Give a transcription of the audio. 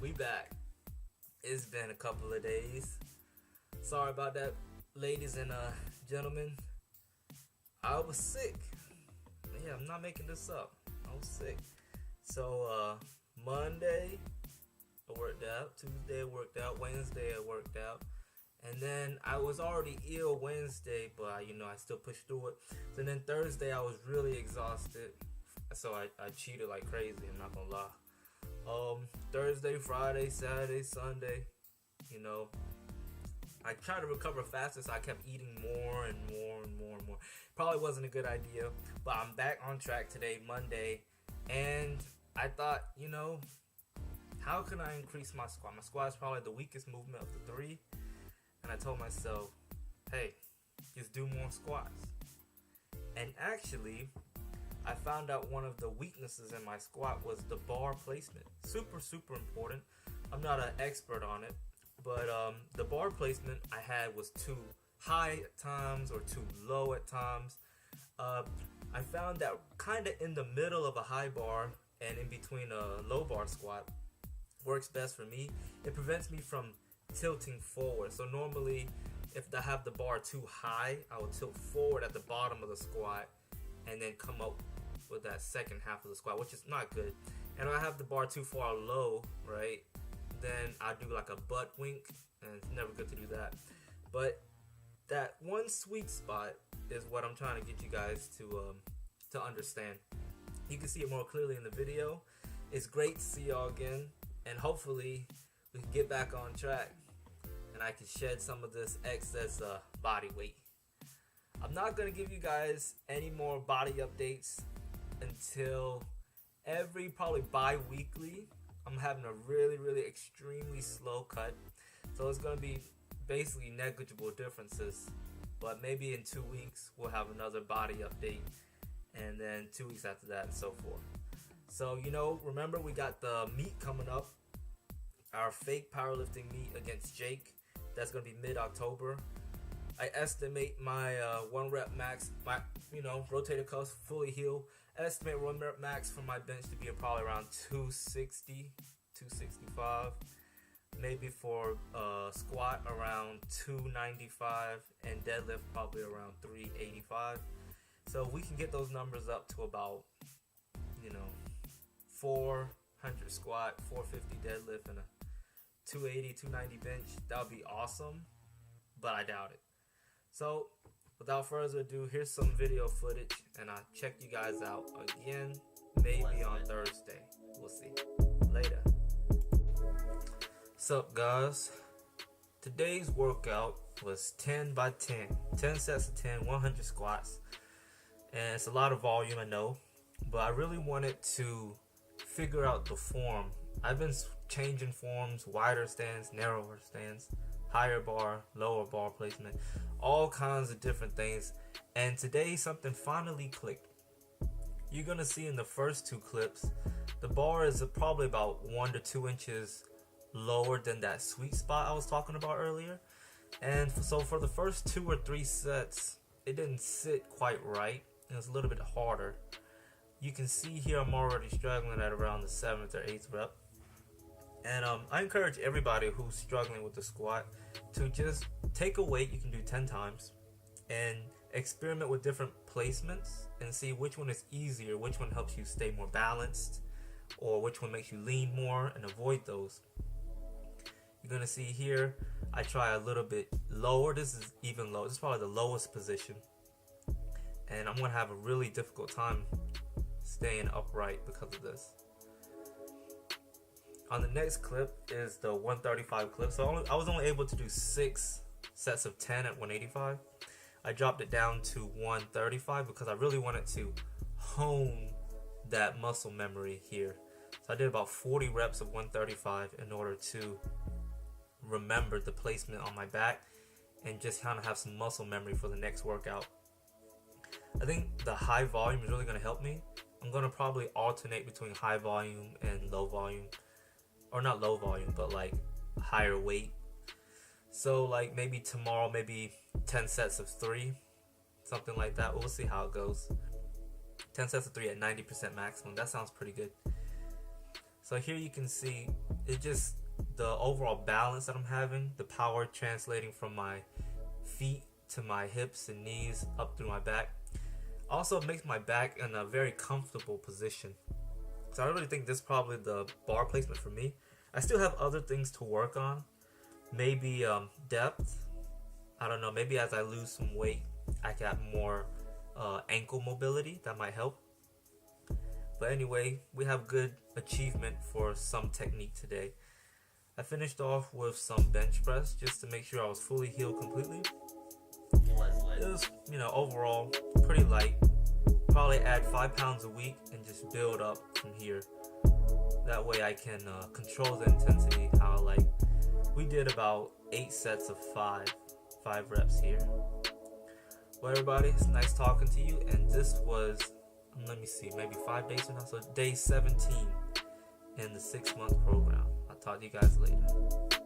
We back. It's been a couple of days. Sorry about that, ladies and gentlemen. I was sick. Yeah, I'm not making this up. I was sick. So Monday I worked out. Tuesday I worked out. Wednesday I worked out. And then I was already ill Wednesday, but I still pushed through it. So then Thursday I was really exhausted. So I cheated like crazy, I'm not gonna lie. Thursday, Friday, Saturday, Sunday, you know, I tried to recover faster, so I kept eating more and more and more and more. Probably wasn't a good idea, but I'm back on track today, Monday, and I thought, how can I increase my squat? My squat is probably the weakest movement of the three, and I told myself, hey, just do more squats. And actually, I found out one of the weaknesses in my squat was the bar placement. Super important. I'm not an expert on it, but the bar placement I had was too high at times or too low at times. I found that kind of in the middle of a high bar and in between a low bar squat works best for me. It prevents me from tilting forward. So normally if I have the bar too high, I will tilt forward at the bottom of the squat and then come up with that second half of the squat, which is not good. And if I have the bar too far low, right, then I do like a butt wink, and it's never good to do that. But that one sweet spot is what I'm trying to get you guys to understand. You can see it more clearly in the video. It's great to see y'all again, and hopefully we can get back on track and I can shed some of this excess body weight. I'm not going to give you guys any more body updates until every probably bi-weekly. I'm having a really extremely slow cut, so it's going to be basically negligible differences, but maybe in 2 weeks we'll have another body update, and then 2 weeks after that and so forth. So remember, we got the meet coming up, our fake powerlifting meet against Jake. That's going to be mid-October. I estimate my 1 rep max, my rotator cuffs fully healed. I estimate 1 rep max for my bench to be probably around 260, 265. Maybe for squat around 295 and deadlift probably around 385. So we can get those numbers up to about 400 squat, 450 deadlift, and a 280, 290 bench. That would be awesome, but I doubt it. So, without further ado, here's some video footage, and I'll check you guys out again, maybe on Thursday. We'll see. Later. What's up, guys? Today's workout was 10 by 10. 10 sets of 10, 100 squats. And it's a lot of volume, I know, but I really wanted to figure out the form. I've been changing forms, wider stance, narrower stance, higher bar, lower bar placement, all kinds of different things. And today something finally clicked. You're gonna see in the first 2 clips, the bar is probably about 1 to 2 inches lower than that sweet spot I was talking about earlier. And so for the first 2 or 3 sets, it didn't sit quite right. It was a little bit harder. You can see here I'm already struggling at around the 7th or 8th rep. And I encourage everybody who's struggling with the squat to just take a weight you can do 10 times and experiment with different placements and see which one is easier, which one helps you stay more balanced, or which one makes you lean more, and avoid those. You're going to see here I try a little bit lower. This is even low. This is probably the lowest position, and I'm going to have a really difficult time staying upright because of this. On the next clip is the 135 clip. So I was only able to do 6 sets of 10 at 185. I dropped it down to 135 because I really wanted to hone that muscle memory here. So I did about 40 reps of 135 in order to remember the placement on my back and just kind of have some muscle memory for the next workout. I think the high volume is really going to help me. I'm going to probably alternate between high volume and low volume. Or not low volume, but like higher weight. So like maybe tomorrow, maybe 10 sets of 3, something like that. We'll see how it goes. 10 sets of 3 at 90% maximum. That sounds pretty good. So here you can see it's just the overall balance that I'm having, the power translating from my feet to my hips and knees up through my back. Also makes my back in a very comfortable position. So I really think this is probably the bar placement for me. I still have other things to work on. Maybe depth. I don't know, maybe as I lose some weight, I can have more ankle mobility. That might help. But anyway, we have good achievement for some technique today. I finished off with some bench press just to make sure I was fully healed completely. It was, overall pretty light. Probably add 5 pounds a week and just build up from here. That way I can control the intensity how I like. We did about 8 sets of 5 reps here. Well, everybody, it's nice talking to you, and this was, let me see, maybe 5 days from now, so day 17 in the 6-month program. I'll talk to you guys later.